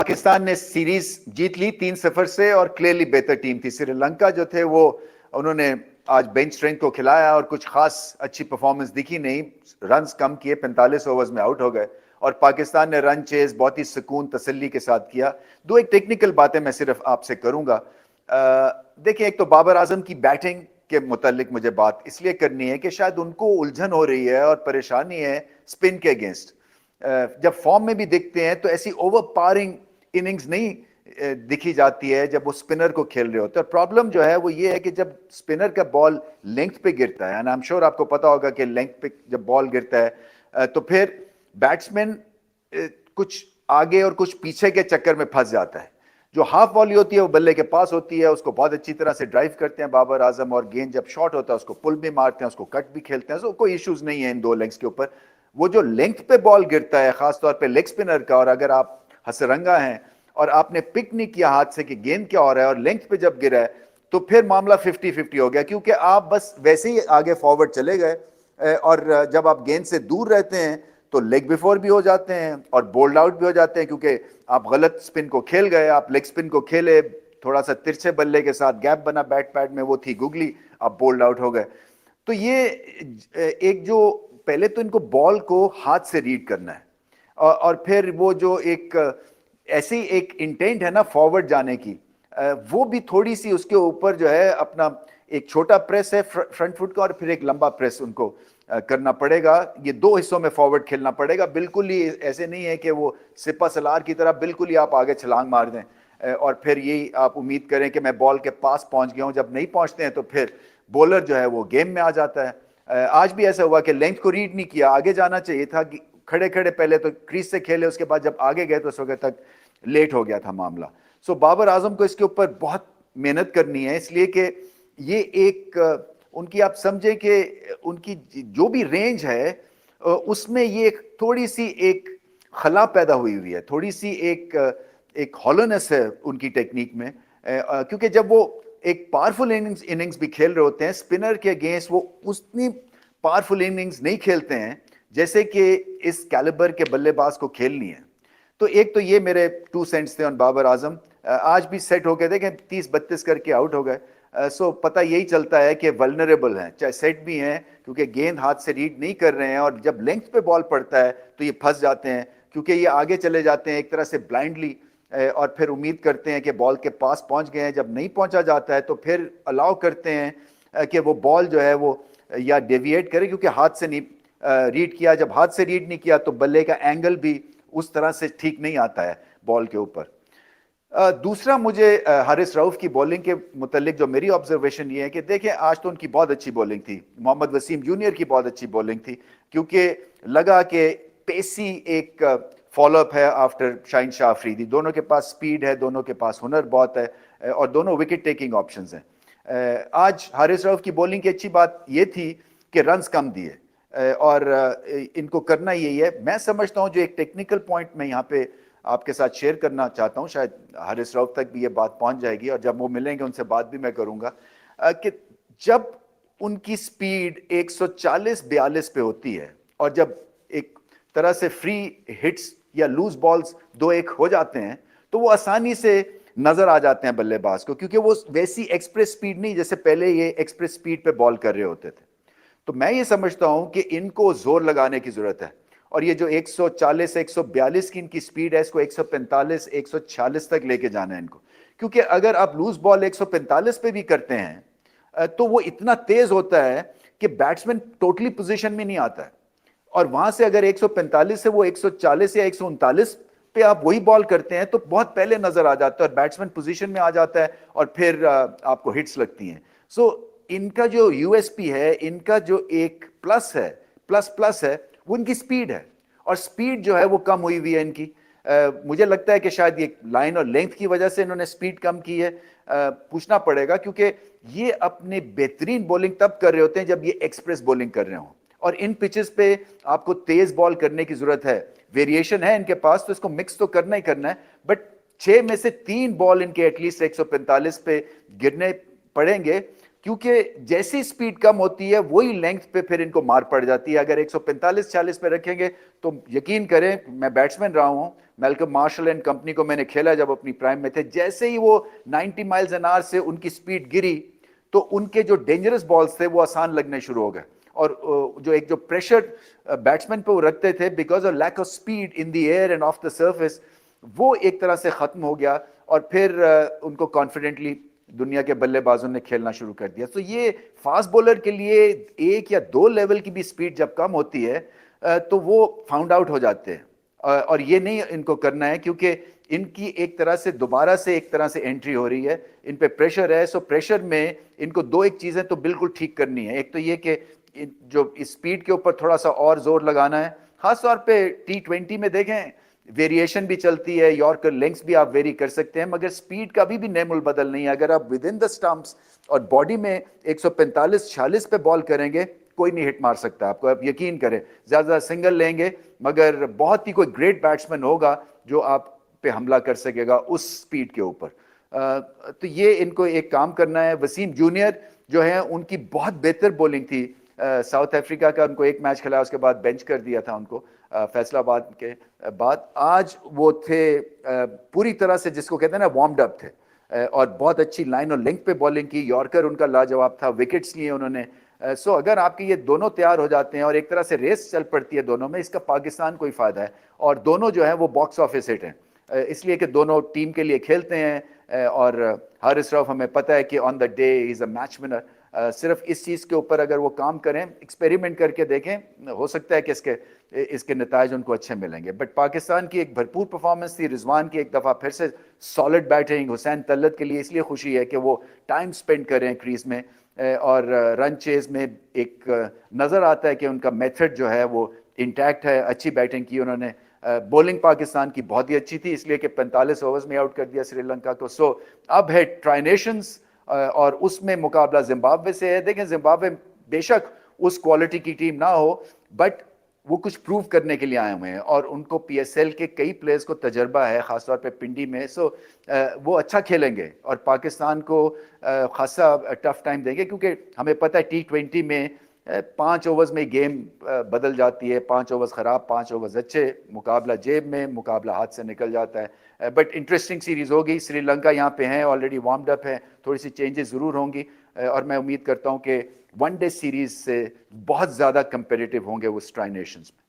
पाकिस्तान ने सीरीज जीत ली 3-0 से और क्लियरली बेहतर टीम थी। श्रीलंका जो थे वो उन्होंने आज बेंच स्ट्रेंथ को खिलाया और कुछ खास अच्छी परफॉर्मेंस दिखी नहीं। रन्स कम किए, 45 ओवर्स में आउट हो गए और पाकिस्तान ने रन चेज बहुत ही सुकून तसल्ली के साथ किया। दो एक टेक्निकल बातें मैं सिर्फ आपसे करूंगा। देखिए, एक तो बाबर आजम की बैटिंग के मुतालिक मुझे बात इसलिए करनी है कि शायद उनको उलझन हो रही है और परेशानी है स्पिन के अगेंस्ट। जब फॉर्म में भी दिखते हैं तो ऐसी ओवर पारिंग इनिंग्स नहीं दिखी जाती है जब वो स्पिनर को खेल रहे होते हैं। प्रॉब्लम जो है वो ये है कि जब स्पिनर का बॉल लेंथ पे गिरता है, एंड आई एम श्योर आपको पता होगा कि लेंथ पे जब बॉल गिरता है तो फिर बैट्समैन कुछ आगे और कुछ पीछे के चक्कर में फंस जाता है। जो हाफ वॉली होती है वो बल्ले के पास होती है, उसको बहुत अच्छी तरह से ड्राइव करते हैं बाबर आजम, और गेंद जब शॉर्ट होता है उसको पुल भी मारते हैं, उसको कट भी खेलते हैं। सो कोई इश्यूज नहीं है इन दो लेग्स के ऊपर। वो जो लेंथ पे बॉल गिरता है खासतौर पे लेग स्पिनर का, और अगर आप हसरंगा हैं और आपने पिक नहीं किया हाथ से कि गेंद क्या हो रहा है और लेंथ पे जब गिरा है तो फिर मामला 50-50 हो गया, क्योंकि आप बस वैसे ही आगे फॉरवर्ड चले गए और जब आप गेंद से दूर रहते हैं तो लेग बिफोर भी हो जाते हैं और बोल्ड आउट भी हो जाते हैं, क्योंकि आप गलत स्पिन को खेल गए। आप लेग स्पिन को खेले, थोड़ा सा तिरछे बल्ले के साथ गैप बना बैट पैड में, वो थी गुगली, आप बोल्ड आउट हो गए। तो ये एक जो पहले तो इनको बॉल को हाथ से रीड करना है और फिर वो जो एक ऐसी एक इंटेंट है ना फॉरवर्ड जाने की, वो भी थोड़ी सी उसके ऊपर जो है अपना एक छोटा प्रेस है फ्रंट फुट का और फिर एक लंबा प्रेस उनको करना पड़ेगा। ये दो हिस्सों में फॉरवर्ड खेलना पड़ेगा। बिल्कुल ही ऐसे नहीं है कि वो सिपा सलार की तरह बिल्कुल ही आप आगे छलांग मार दें और फिर यही आप उम्मीद करें कि मैं बॉल के पास पहुंच गया हूं। जब नहीं पहुंचते हैं तो फिर बॉलर जो है वो गेम में आ जाता है। आज भी ऐसा हुआ कि लेंथ को रीड नहीं किया, आगे जाना चाहिए था कि खड़े खड़े पहले तो क्रीज से खेले, उसके बाद जब आगे गए तो उस वक्त तक लेट हो गया था मामला। सो बाबर आजम को इसके ऊपर बहुत मेहनत करनी है, इसलिए कि ये एक उनकी आप समझें कि उनकी जो भी रेंज है उसमें ये थोड़ी सी एक खला पैदा हुई है, थोड़ी सी एक हॉलोनेस है उनकी टेक्निक में, क्योंकि जब वो एक पावरफुल इनिंग्स भी खेल रहे होते हैं स्पिनर के अगेंस्ट, वो उतनी पावरफुल इनिंग्स नहीं खेलते हैं जैसे कि इस कैलिबर के बल्लेबाज को खेलनी है। तो एक तो ये मेरे 2 सेंट्स थे ऑन बाबर आजम। आज भी सेट हो गए, देखें 30-32 करके आउट हो गए। सो पता यही चलता है कि वल्नरेबल हैं, चाहे सेट भी हैं, क्योंकि गेंद हाथ से रीड नहीं कर रहे हैं और जब लेंथ पे बॉल पड़ता है तो ये फंस जाते हैं, क्योंकि ये आगे चले जाते हैं एक तरह से ब्लाइंडली और फिर उम्मीद करते हैं कि बॉल के पास पहुंच गए हैं। जब नहीं पहुंचा जाता है तो फिर अलाउ करते हैं कि वो बॉल जो है वो या डेविएट करे, क्योंकि हाथ से नहीं रीड किया। जब हाथ से रीड नहीं किया तो बल्ले का एंगल भी उस तरह से ठीक नहीं आता है बॉल के ऊपर। दूसरा मुझे हारिस रऊफ की बॉलिंग के मुतालिक जो मेरी ऑब्जर्वेशन ये है कि देखिए आज तो उनकी बहुत अच्छी बॉलिंग थी, मोहम्मद वसीम जूनियर की बहुत अच्छी बॉलिंग थी, क्योंकि लगा कि पेसी एक फॉलोअप है आफ्टर शाहीन शाह अफरीदी। दोनों के पास स्पीड है, दोनों के पास हुनर बहुत है और दोनों विकेट टेकिंग ऑप्शंस हैं। आज हारिस रऊफ की बॉलिंग की अच्छी बात यह थी कि रन्स कम दिए और इनको करना यही है। मैं समझता हूं जो एक टेक्निकल पॉइंट मैं यहाँ पे आपके साथ शेयर करना चाहता हूं, शायद हारिस रऊफ तक भी ये बात पहुंच जाएगी और जब वो मिलेंगे उनसे बात भी मैं करूंगा, कि जब उनकी स्पीड 140-42 पे होती है और जब एक तरह से फ्री हिट्स या लूज बॉल्स 2-1 हो जाते हैं तो वो आसानी से नजर आ जाते हैं बल्लेबाज को, क्योंकि वो वैसी एक्सप्रेस स्पीड नहीं जैसे पहले ये एक्सप्रेस स्पीड पे बॉल कर रहे होते थे। तो मैं ये समझता हूं कि इनको जोर लगाने की जरूरत है और ये जो 140 से 142 की इनकी स्पीड है, इसको 145 146 तक लेके जाना है इनको, क्योंकि अगर आप लूज बॉल 145 पे भी करते हैं तो वो इतना तेज होता है कि बैट्समैन टोटली पोजीशन में नहीं आता है, और वहां से अगर 145 से वो 140 या 139 पे आप वही बॉल करते हैं तो बहुत पहले नजर आ जाता है और बैट्समैन पोजीशन में आ जाता है और फिर आपको हिट्स लगती हैं। सो इनका जो यूएसपी है, इनका जो एक प्लस है, प्लस है, वो इनकी स्पीड है, और स्पीड जो है वो कम हुई है इनकी। मुझे लगता है कि शायद ये लाइन और लेंथ की वजह से इन्होंने स्पीड कम की है। पूछना पड़ेगा, क्योंकि ये अपने बेहतरीन बॉलिंग तब कर रहे होते हैं जब ये एक्सप्रेस बॉलिंग कर रहे हों, और इन पिचेस पे आपको तेज बॉल करने की जरूरत है। वेरिएशन है इनके पास तो इसको मिक्स तो करना ही करना है, बट 6 में से 3 बॉल इनके एटलीस्ट 145 पे गिरने पड़ेंगे क्योंकि जैसी स्पीड कम होती है वही लेंथ पे फिर इनको मार पड़ जाती है। अगर 145-40 पे रखेंगे तो यकीन करें, मैं बैट्समैन रहा हूं, मैल्कम मार्शल एंड कंपनी को मैंने खेला जब अपनी प्राइम में थे, जैसे ही वो 90 माइल्स एन आवर से उनकी स्पीड गिरी तो उनके जो डेंजरस बॉल्स थे वो आसान लगने शुरू हो गए। और जो एक जो प्रेशर बैट्समैन पे वो रखते थे because of lack of speed in the air and of the surface, वो एक तरह से खत्म हो गया और फिर उनको कॉन्फिडेंटली दुनिया के बल्लेबाजों ने खेलना शुरू कर दिया। तो ये फास्ट बॉलर के लिए 1 या 2 लेवल की भी स्पीड जब कम होती है तो वो फाउंड आउट हो जाते हैं। और ये नहीं इनको करना है, क्योंकि इनकी एक तरह से दोबारा से एक तरह से एंट्री हो रही है, इन पे प्रेशर है। सो प्रेशर में इनको दो एक चीजें तो बिल्कुल ठीक करनी है। एक तो ये कि जो स्पीड के ऊपर थोड़ा सा और जोर लगाना है, खासतौर पे T20 में देखें वेरिएशन भी चलती है, यॉर्कर लेंथ्स भी आप वेरी कर सकते हैं, मगर स्पीड का भी नेमुल बदल नहीं है। अगर आप विद इन द स्टंप्स और बॉडी में 145-46 पे बॉल करेंगे, कोई नहीं हिट मार सकता आपको, आप यकीन करें। ज्यादा सिंगल लेंगे, मगर बहुत ही कोई ग्रेट बैट्समैन होगा जो आप पे हमला कर सकेगा उस स्पीड के ऊपर। तो ये इनको एक काम करना है। वसीम जूनियर जो है उनकी बहुत बेहतर बॉलिंग थी। साउथ अफ्रीका का उनको एक मैच खेला, उसके बाद बेंच कर दिया था उनको फैसलाबाद के बाद। आज वो थे पूरी तरह से जिसको कहते हैं ना वार्म्ड अप थे, और बहुत अच्छी लाइन और लेंथ पे बॉलिंग की। यॉर्कर उनका लाजवाब था, विकेट्स लिए उन्होंने। सो अगर आपके ये दोनों तैयार हो जाते हैं और एक तरह से रेस चल पड़ती है दोनों में, इसका पाकिस्तान को ही फायदा है। और दोनों जो है वो बॉक्स ऑफिस हिट हैं, इसलिए कि दोनों टीम के लिए खेलते हैं। और हारिस रऊफ हमें पता है कि on the day is a match winner. सिर्फ इस चीज़ के ऊपर अगर वो काम करें, एक्सपेरिमेंट करके देखें, हो सकता है कि इसके नतायज उनको अच्छे मिलेंगे। बट पाकिस्तान की एक भरपूर परफॉर्मेंस थी। रिजवान की एक दफ़ा फिर से सॉलिड बैटिंग। हुसैन तलत के लिए इसलिए खुशी है कि वो टाइम स्पेंड करें क्रीज में, और रन चेज में एक नज़र आता है कि उनका मेथड जो है वो इंटैक्ट है। अच्छी बैटिंग की उन्होंने। बॉलिंग पाकिस्तान की बहुत ही अच्छी थी, इसलिए कि 45 ओवर्स में आउट कर दिया श्रीलंका को। सो अब है ट्राई नेशंस, और उसमें मुकाबला जिम्बाब्वे से है। देखें जिम्बाब्वे बेशक उस क्वालिटी की टीम ना हो, बट वो कुछ प्रूव करने के लिए आए हुए हैं और उनको PSL के कई प्लेयर्स को तजर्बा है, खासतौर पे पिंडी में। सो वो अच्छा खेलेंगे और पाकिस्तान को खासा टफ टाइम देंगे, क्योंकि हमें पता है T20 में 5 ओवर्स में गेम बदल जाती है। 5 ओवर्स खराब, 5 ओवर्स अच्छे, मुकाबला जेब में, मुकाबला हाथ से निकल जाता है। बट इंटरेस्टिंग सीरीज होगी। श्रीलंका यहाँ पे हैं, ऑलरेडी वार्म्ड अप है, थोड़ी सी चेंजेस जरूर होंगी। और मैं उम्मीद करता हूँ कि वनडे सीरीज से बहुत ज्यादा कंपेटिटिव होंगे वो ट्राई नेशंस में।